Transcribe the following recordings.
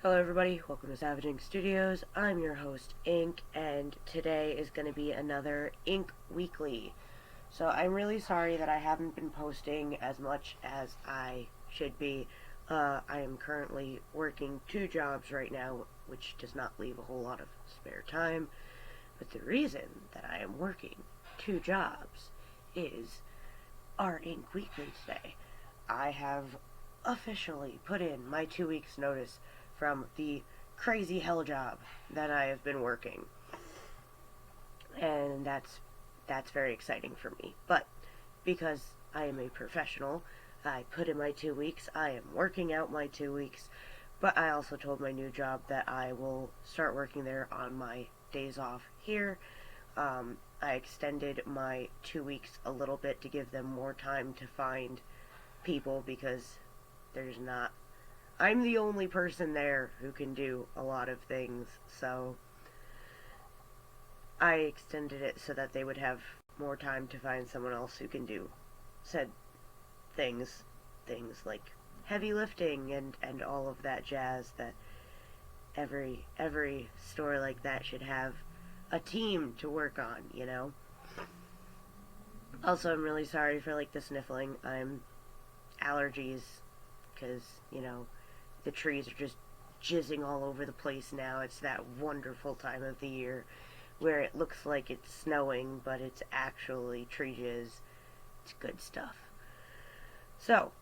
Hello everybody, welcome to Savage Ink Studios. I'm your host, Ink, and today is going to be another Ink Weekly. So I'm really sorry that I haven't been posting as much as I should be. I am currently working 2 jobs right now, which does not leave a whole lot of spare time. But the reason that I am working 2 jobs is our Ink Weekly today. I have officially put in my 2 weeks notice from the crazy hell job that I have been working. And that's very exciting for me. But because I am a professional, I put in my 2 weeks. I am working out my 2 weeks. But I also told my new job that I will start working there on my days off here. I extended my 2 weeks a little bit to give them more time to find people because I'm the only person there who can do a lot of things, so I extended it so that they would have more time to find someone else who can do said things like heavy lifting and all of that jazz that every store like that should have a team to work on, you know? Also, I'm really sorry for, the sniffling. I'm allergies, because, the trees are just jizzing all over the place now. It's that wonderful time of the year where it looks like it's snowing, but it's actually tree jizz. It's good stuff. So,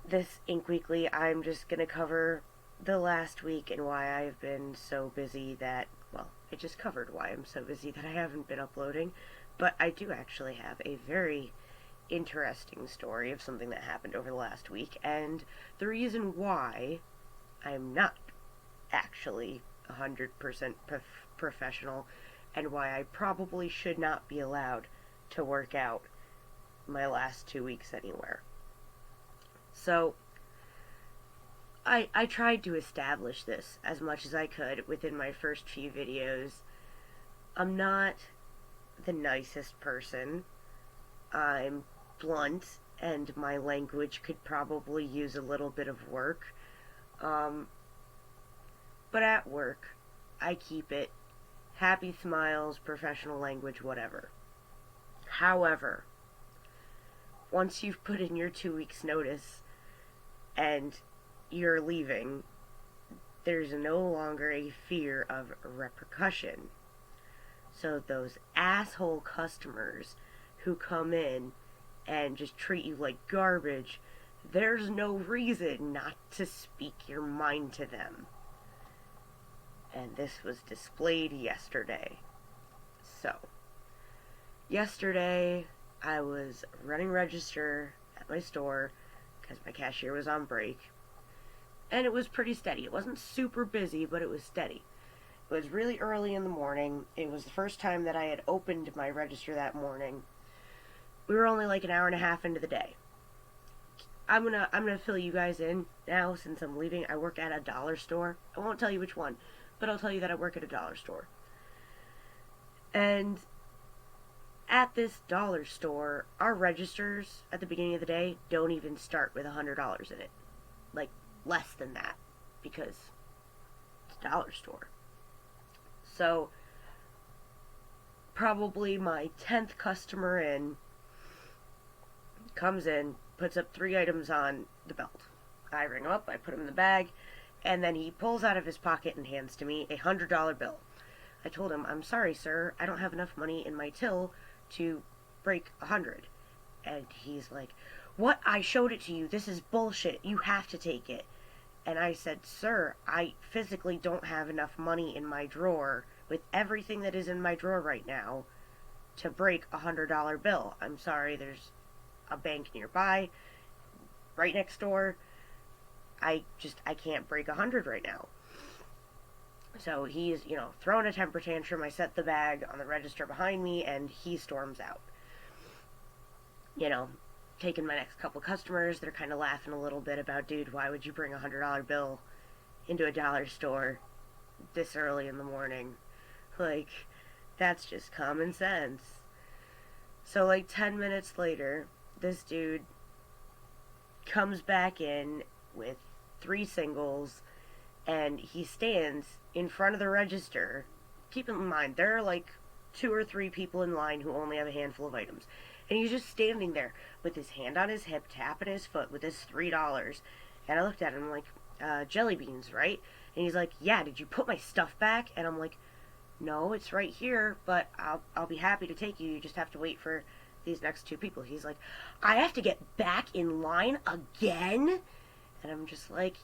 this Ink Weekly, I'm just going to cover the last week and why I've been so busy that, I just covered why I'm so busy that I haven't been uploading, but I do actually have a very interesting story of something that happened over the last week, and the reason why I'm not actually 100% professional, and why I probably should not be allowed to work out my last 2 weeks anywhere. So, I tried to establish this as much as I could within my first few videos. I'm not the nicest person. I'm blunt, and my language could probably use a little bit of work. But at work, I keep it happy smiles, professional language, whatever. However, once you've put in your 2 weeks notice and you're leaving, there's no longer a fear of repercussion. So those asshole customers who come in and just treat you like garbage, there's no reason not to speak your mind to them. And this was displayed yesterday. So, yesterday I was running register at my store because my cashier was on break, and it was pretty steady. It wasn't super busy, but it was steady. It was really early in the morning. It was the first time that I had opened my register that morning. We were only like an hour and a half into the day. I'm gonna fill you guys in now since I'm leaving. I work at a dollar store. I won't tell you which one, but I'll tell you that I work at a dollar store. And at this dollar store, our registers at the beginning of the day don't even start with $100 in it. Like, less than that, because it's a dollar store. So, probably my 10th customer in comes in, puts up 3 items on the belt. I ring him up, I put him in the bag, and then he pulls out of his pocket and hands to me a $100 bill. I told him, I'm sorry, sir, I don't have enough money in my till to break 100. And he's like, what? I showed it to you. This is bullshit. You have to take it. And I said, sir, I physically don't have enough money in my drawer, with everything that is in my drawer right now, to break a $100 bill. I'm sorry, there's a bank nearby, right next door. I can't break 100 right now. So he's, throwing a temper tantrum. I set the bag on the register behind me, and he storms out. Taking my next couple customers, they're kind of laughing a little bit about, dude, why would you bring a $100 bill into a dollar store this early in the morning? Like, that's just common sense. So, 10 minutes later, this dude comes back in with 3 singles, and he stands in front of the register. Keep in mind, there are like 2 or 3 people in line who only have a handful of items. And he's just standing there with his hand on his hip, tapping his foot with his $3. And I looked at him like, jelly beans, right? And he's like, yeah, did you put my stuff back? And I'm like, no, it's right here, but I'll be happy to take you. You just have to wait for these next 2 people. He's like, I have to get back in line again? And I'm just like,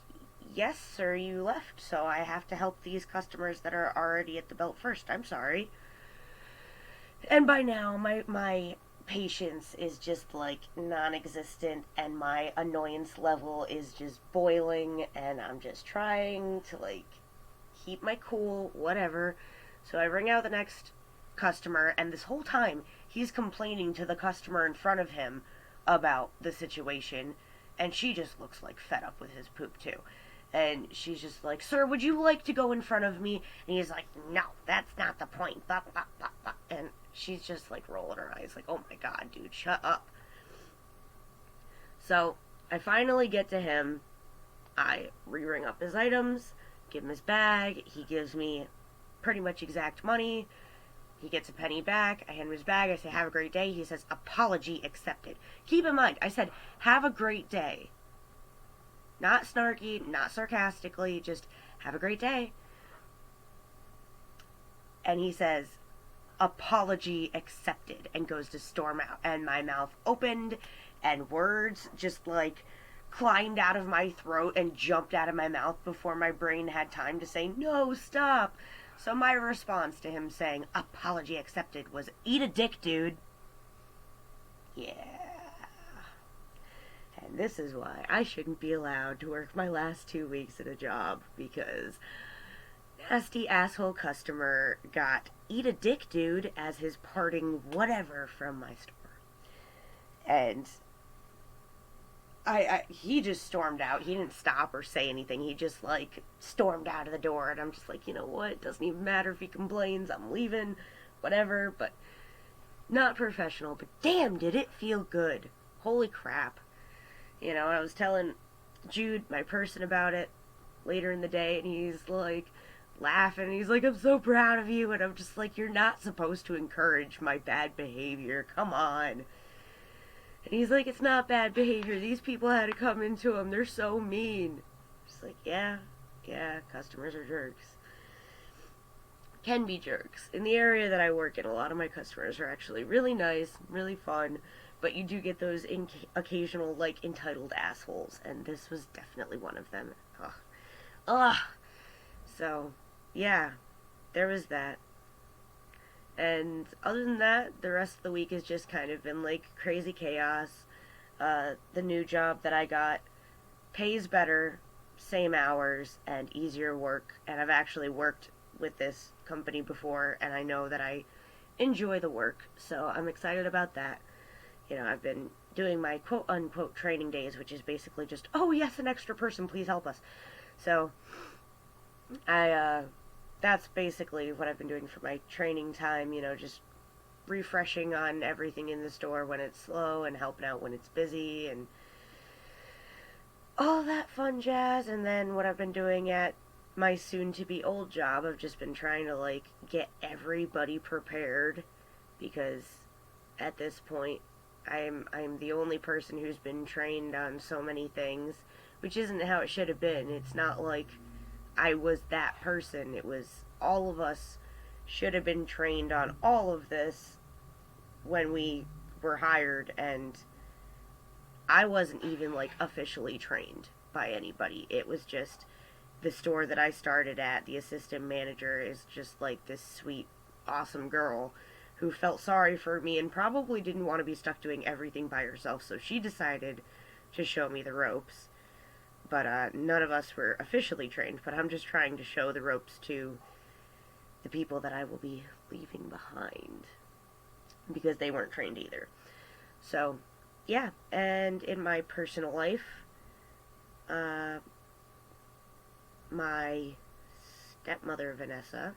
yes, sir, you left, so I have to help these customers that are already at the belt first. I'm sorry. And by now, my patience is just like non-existent, and my annoyance level is just boiling, and I'm just trying to like keep my cool, whatever. So I ring out the next customer, and this whole time he's complaining to the customer in front of him about the situation, and she just looks like fed up with his poop too. And she's just like, sir, would you like to go in front of me? And he's like, no, that's not the point. Blah, blah, blah, blah. And she's just like rolling her eyes like, oh my god, dude, shut up. So I finally get to him. I re-ring up his items, give him his bag. He gives me pretty much exact money. He gets a penny back. I hand him his bag. I say, have a great day. He says, apology accepted. Keep in mind, I said, have a great day. Not snarky, not sarcastically, just have a great day. And he says, apology accepted, and goes to storm out. And my mouth opened, and words just like climbed out of my throat and jumped out of my mouth before my brain had time to say, no, stop. So my response to him saying, apology accepted, was, eat a dick, dude. Yeah. And this is why I shouldn't be allowed to work my last 2 weeks at a job, because nasty asshole customer got eat a dick, dude, as his parting whatever from my store. And he just stormed out. He didn't stop or say anything. He just like stormed out of the door, and I'm just like, you know what? It doesn't even matter if he complains. I'm leaving, whatever. But not professional. But damn, did it feel good. Holy crap. You know, I was telling Jude, my person, about it later in the day, and he's like laughing. He's like, I'm so proud of you. And I'm just like, you're not supposed to encourage my bad behavior. Come on. And he's like, it's not bad behavior. These people had to come into him. They're so mean. Just like, yeah, customers are jerks. Can be jerks. In the area that I work in, a lot of my customers are actually really nice, really fun, but you do get those occasional, like, entitled assholes, and this was definitely one of them. Ugh. So, yeah, there was that. And other than that, the rest of the week has just kind of been like crazy chaos. The new job that I got pays better, same hours, and easier work. And I've actually worked with this company before, and I know that I enjoy the work. So I'm excited about that. You know, I've been doing my quote-unquote training days, which is basically just, oh yes, an extra person, please help us. So that's basically what I've been doing for my training time, you know, just refreshing on everything in the store when it's slow and helping out when it's busy and all that fun jazz. And then what I've been doing at my soon-to-be old job, I've just been trying to, like, get everybody prepared, because at this point, I'm the only person who's been trained on so many things, which isn't how it should have been. It's not like I was that person. It was all of us should have been trained on all of this when we were hired, and I wasn't even like officially trained by anybody. It was just the store that I started at. The assistant manager is just like this sweet, awesome girl who felt sorry for me and probably didn't want to be stuck doing everything by herself, so she decided to show me the ropes. But none of us were officially trained, but I'm just trying to show the ropes to the people that I will be leaving behind, because they weren't trained either. So, yeah, and in my personal life, my stepmother, Vanessa,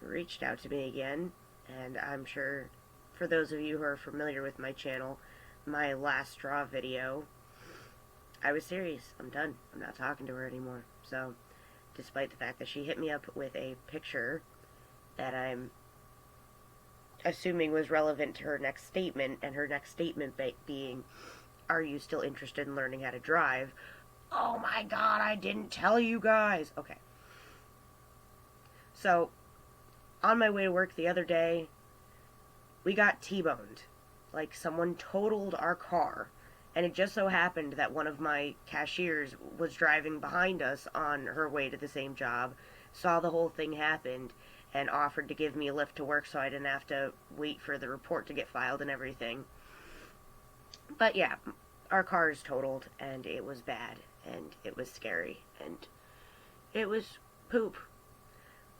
reached out to me again, and I'm sure for those of you who are familiar with my channel, my last straw video, I was serious. I'm done. I'm not talking to her anymore. So, despite the fact that she hit me up with a picture that I'm assuming was relevant to her next statement, and her next statement being, "Are you still interested in learning how to drive?" Oh my god, I didn't tell you guys. Okay. So, on my way to work the other day, we got T-boned. Like, someone totaled our car. And it just so happened that one of my cashiers was driving behind us on her way to the same job, saw the whole thing happen, and offered to give me a lift to work so I didn't have to wait for the report to get filed and everything. But yeah, our car is totaled, and it was bad, and it was scary, and it was poop.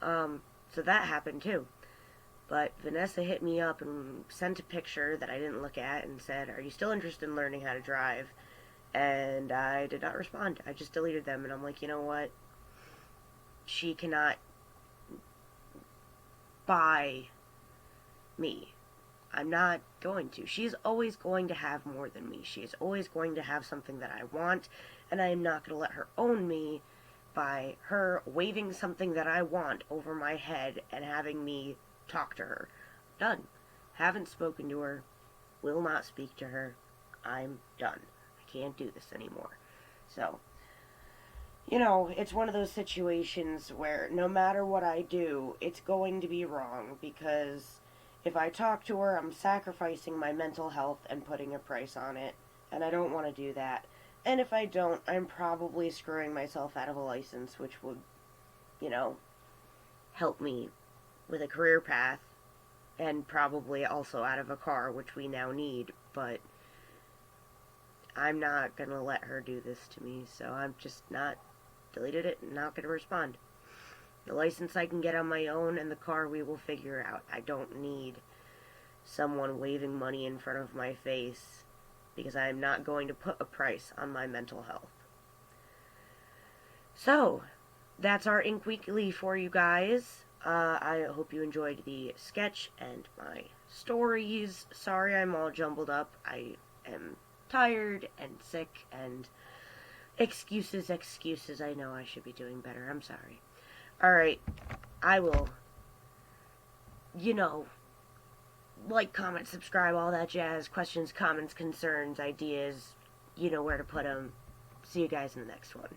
So that happened too. But Vanessa hit me up and sent a picture that I didn't look at and said, "Are you still interested in learning how to drive?" And I did not respond. I just deleted them, and I'm like, you know what? She cannot buy me. I'm not going to. She's always going to have more than me. She is always going to have something that I want, and I am not going to let her own me by her waving something that I want over my head and having me talk to her. Done. Haven't spoken to her. Will not speak to her. I'm done. I can't do this anymore. So, it's one of those situations where no matter what I do, it's going to be wrong, because if I talk to her, I'm sacrificing my mental health and putting a price on it, and I don't want to do that. And if I don't, I'm probably screwing myself out of a license, which would, help me with a career path, and probably also out of a car, which we now need. But I'm not going to let her do this to me, so I'm just not deleted it and not going to respond. The license I can get on my own, and the car we will figure out. I don't need someone waving money in front of my face, because I am not going to put a price on my mental health. So, that's our Ink Weekly for you guys. I hope you enjoyed the sketch and my stories. Sorry I'm all jumbled up. I am tired and sick, and excuses. I know I should be doing better. I'm sorry. Alright, I will, like, comment, subscribe, all that jazz. Questions, comments, concerns, ideas, you know where to put them. See you guys in the next one.